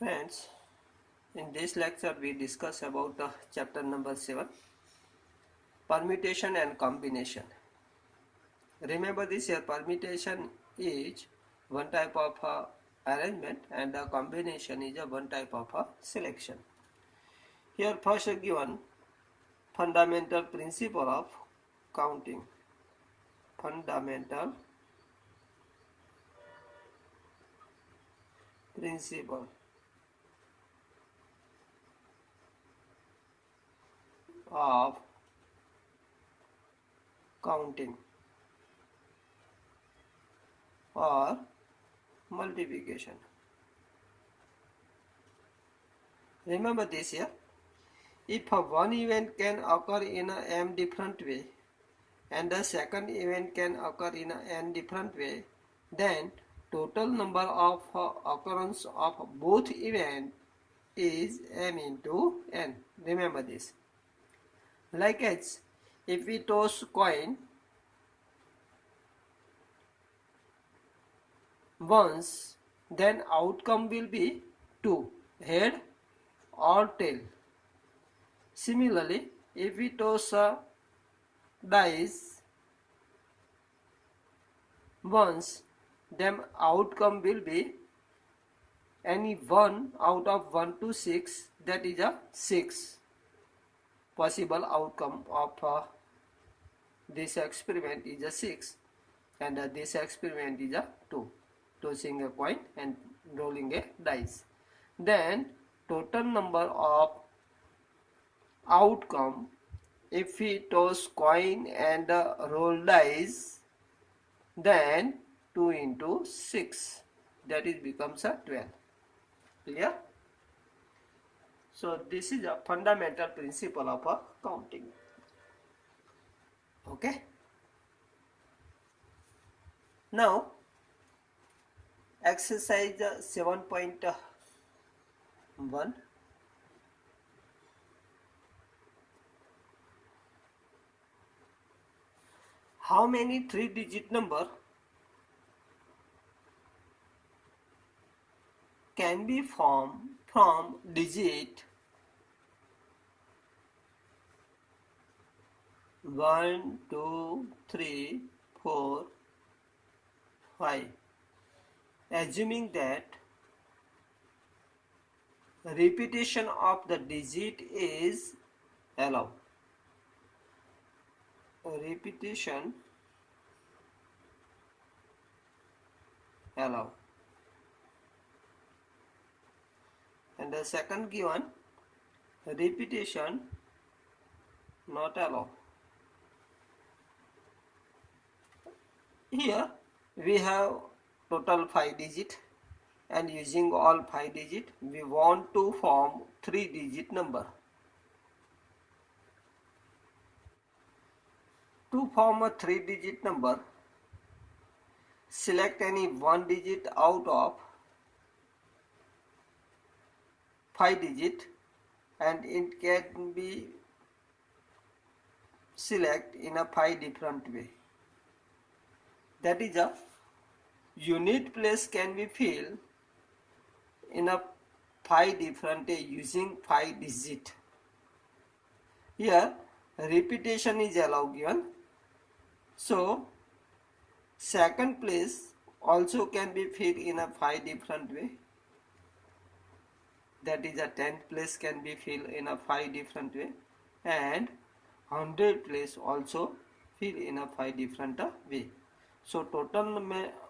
Friends, in this lecture we discuss about chapter number 7, permutation and combination. Remember this here, permutation is one type of arrangement and combination is one type of selection. Here first given fundamental principle of counting. Fundamental principle of counting or multiplication. Remember this here, if one event can occur in a m different way and the second event can occur in a n different way, then total number of occurrence of both events is m into n. Remember this. Like as if we toss coin once, then outcome will be 2, head or tail. Similarly, if we toss a dice once, then outcome will be any one out of 1 to 6, that is a 6 possible outcome of this experiment is a 6 and this experiment is a 2, tossing a coin and rolling a dice. Then total number of outcome if we toss coin and roll dice, then 2 into 6, that is becomes a 12. Clear? So this is a fundamental principle of counting. Okay. Now exercise 7.1. How many 3-digit number can be formed from digit 1, 2, 3, 4, 5, assuming that repetition of the digit is allowed. Repetition allowed. And the second given, repetition not allowed. Here we have total 5 digit, and using all 5 digit we want to form 3-digit number. To form a 3-digit number, select any one digit out of 5 digit, and it can be select in a 5 different way. That is a unit place can be filled in a 5 different way using 5 digit. Here repetition is allowed given. So second place also can be filled in a 5 different way. That is a 10th place can be filled in a 5 different way, and 100th place also filled in a 5 different way. So total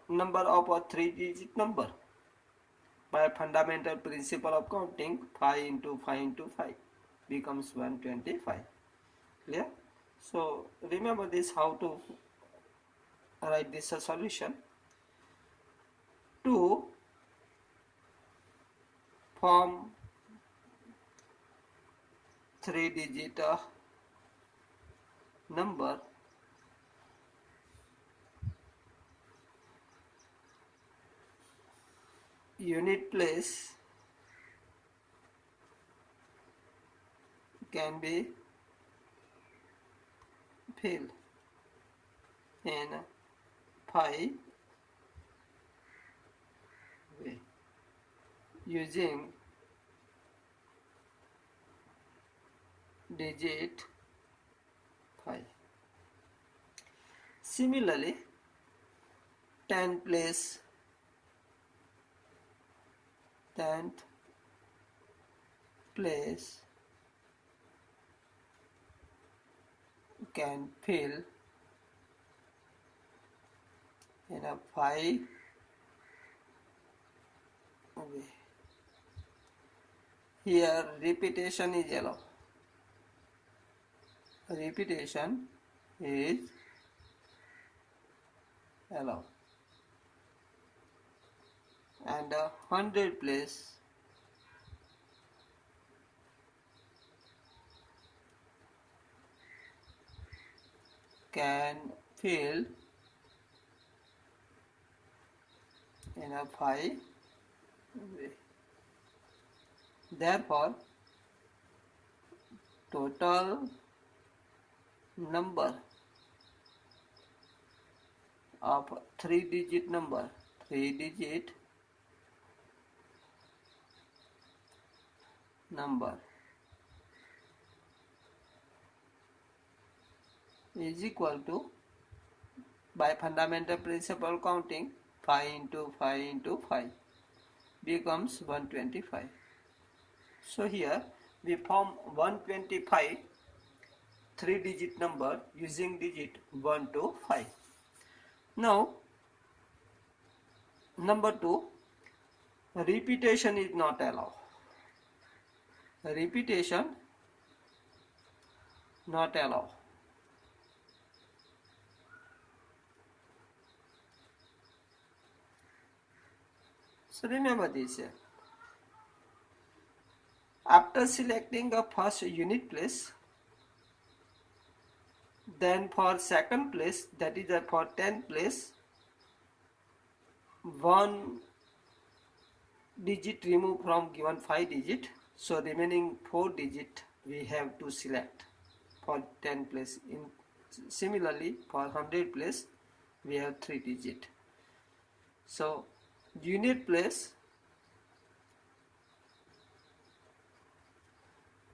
number of a 3-digit number by fundamental principle of counting, 5 into 5 into 5 becomes 125. Clear? So remember this, how to write this solution. To form 3-digit number, unit place can be filled in 5 way using digit 5. Similarly, 10 place 10th place can fill in a 5 way. Here repetition is allowed. Repetition is allowed. And a 100 place can fill in a 5 way. Therefore, total number of 3-digit number, 3-digit number is equal to, by fundamental principle counting, 5 into 5 into 5 becomes 125. So here we form 125 3-digit number using digit 1 to 5. Now number 2, repetition is not allowed. Repetition not allowed. So remember this here. After selecting a first unit place, then for second place, that is for 10th place, 1 digit remove from given 5 digit, so remaining 4 digit we have to select for 10 place. Similarly for 100 place we have 3 digit. So unit place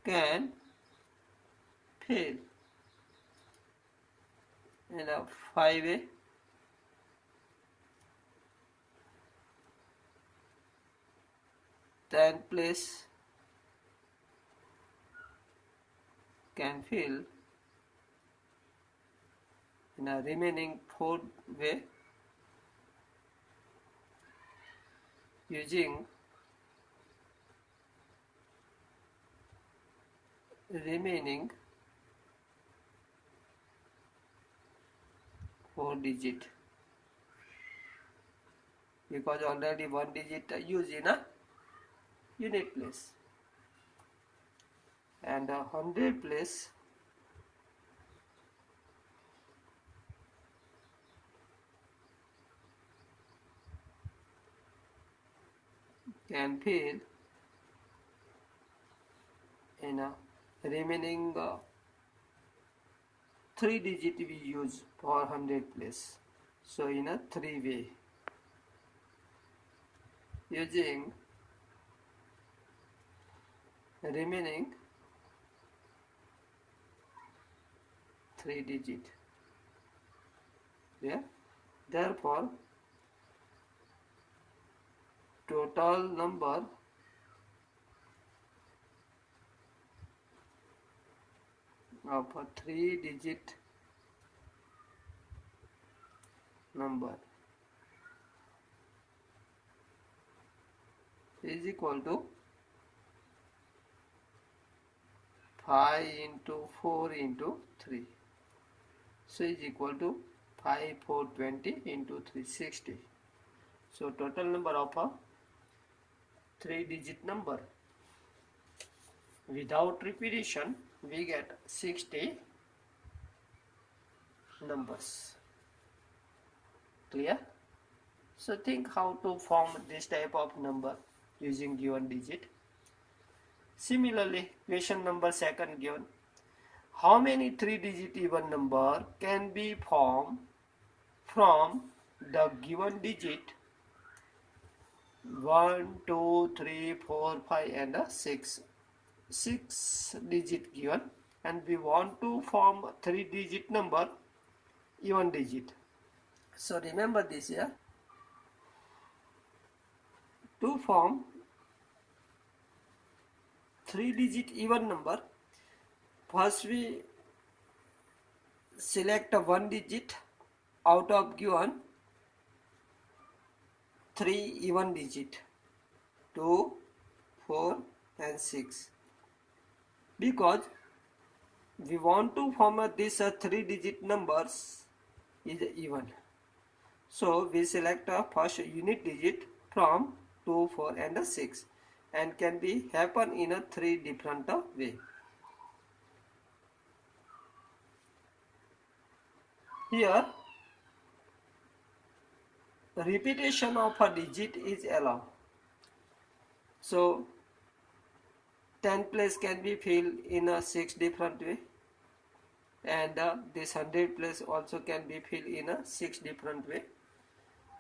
can fill in a 5 way. Then place can fill in a remaining 4 way using remaining 4 digit, because already 1 digit used in a unit place. And a 100 place can fill in a remaining 3 digit we use for 100 place. So in a 3 way using remaining 3 digit. Yeah. Therefore, total number of a 3-digit number is equal to 5 into 4 into 3. So is equal to 5, 4, 20 into 3, 60. So total number of a 3-digit number without repetition we get 60 numbers. Clear? So think how to form this type of number using given digit. Similarly, question number 2 given. How many 3-digit even number can be formed from the given digit 1, 2, 3, 4, 5 and 6? 6 digit given and we want to form 3-digit number, even digit. So remember this here. To form 3-digit even number, first we select a 1 digit out of given 3 even digit, 2, 4 and 6, because we want to form this 3-digit numbers is even. So we select a first unit digit from 2, 4 and 6, and can be happen in a 3 different way. Here repetition of a digit is allowed. So 10 place can be filled in a 6 different way, and this 100 place also can be filled in a 6 different way.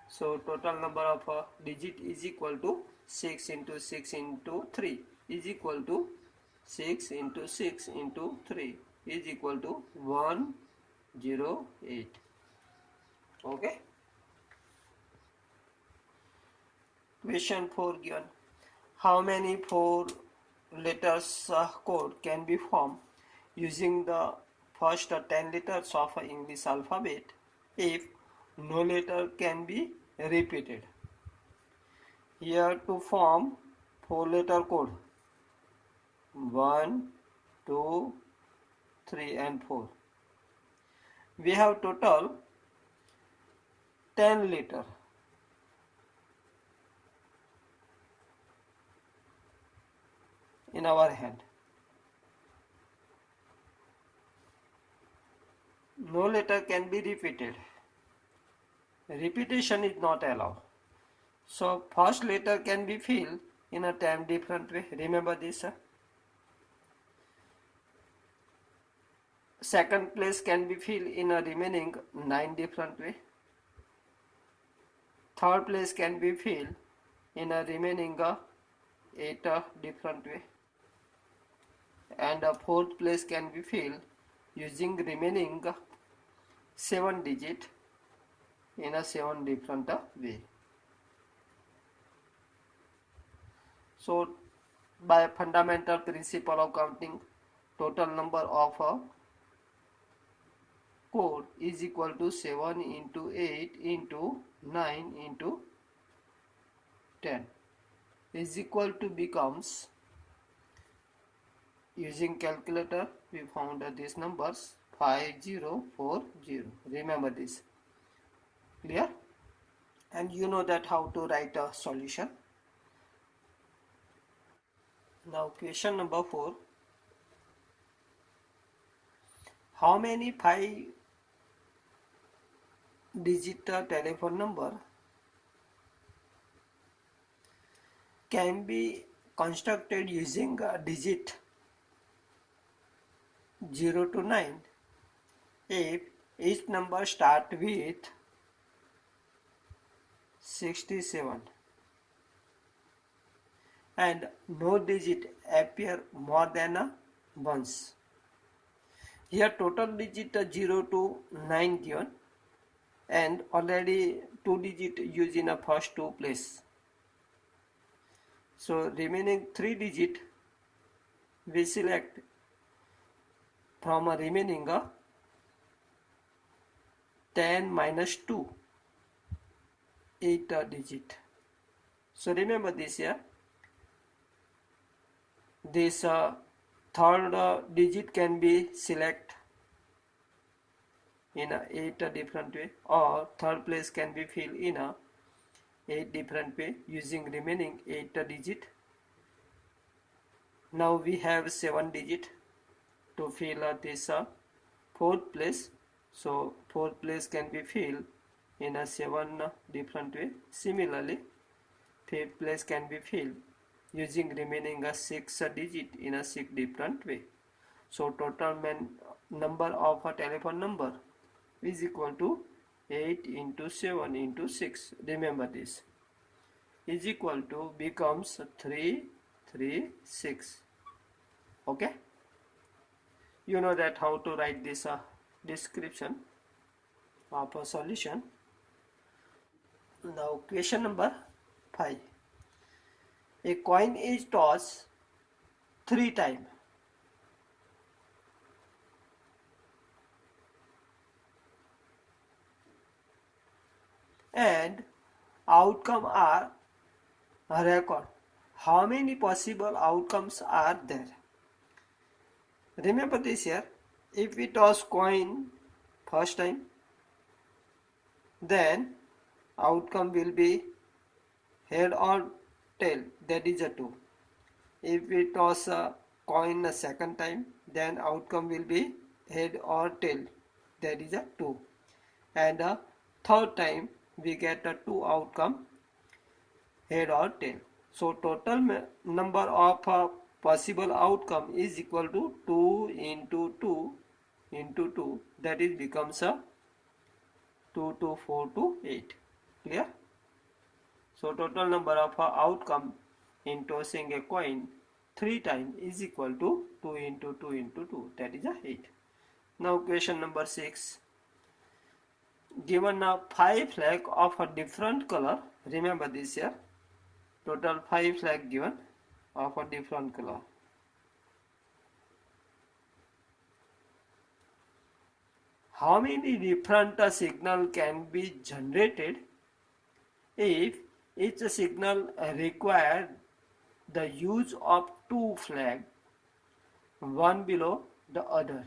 So total number of digit is equal to 6 into 6 into 3 is equal to 6 into 6 into 3 is equal to 108. Okay. Question 4 given. How many 4 letters code can be formed using the first 10 letters of English alphabet if no letter can be repeated? Here to form 4 letter code, 1, 2, 3 and 4. We have total 10 letter. In our hand. No letter can be repeated. Repetition is not allowed. So first letter can be filled in a 10 different way. Remember this. Second place can be filled in a remaining 9 different way. Third place can be filled in a remaining 8 different way. And fourth place can be filled using remaining 7 digit in a 7 different way. So by fundamental principle of counting, total number of code is equal to 7 into 8 into 9 into 10 is equal to becomes, using calculator we found these numbers, 5040. Remember this. Clear? And you know that how to write a solution. Now question number 4. How many 5-digit telephone number can be constructed using a digit 0 to 9 if each number start with 67 and no digit appear more than once? Here total digit 0 to 9 given, and already 2 digit used in a first 2 place. So remaining 3 digit we select from a remaining 10 minus 2, 8 digit. So remember this here. This third digit can be select in a 8 different way, or third place can be filled in a 8 different way using remaining 8 digit. Now we have 7 digit to fill this fourth place. So fourth place can be filled in a 7 different way. Similarly, fifth place can be filled using remaining 6 digit in a 6 different way. So total number of a telephone number is equal to 8 into 7 into 6. Remember this. Is equal to becomes 336. Okay. You know that how to write this description of a solution. Now question number 5. A coin is tossed 3 times and outcome are record. How many possible outcomes are there? Remember this here. If we toss coin first time, then outcome will be head or tail, that is a 2. If we toss a coin a second time, then outcome will be head or tail, that is a 2. And a third time we get a 2 outcome, head or tail. So total number of possible outcome is equal to 2 into 2 into 2, that is becomes a 2 to 4 to 8. Clear? So total number of outcome in tossing a coin 3 times is equal to 2 into 2 into 2, that is a 8. Now question number 6. Given a 5 flag of a different color, remember this here, total 5 flag given of a different color. How many different signal can be generated if each signal requires the use of 2 flags, one below the other?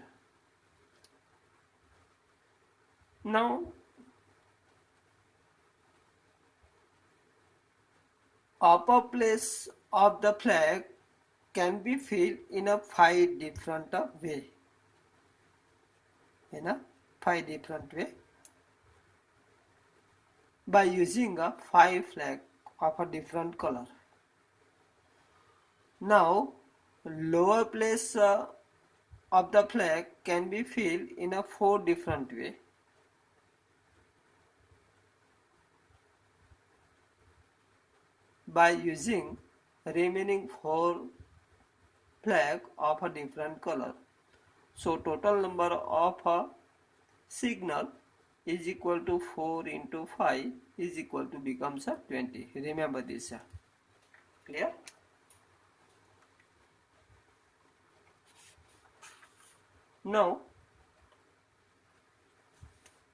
Now upper place of the flag can be filled in a 5 different way. In a 5 different way by using a 5 flag of a different color. Now lower place of the flag can be filled in a 4 different way by using remaining 4 flag of a different color. So total number of signal is equal to 4 into 5 is equal to becomes 20. Remember this. Clear? Now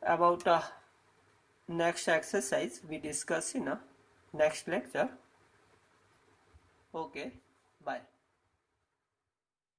about next exercise we discuss in a next lecture. Okay, bye.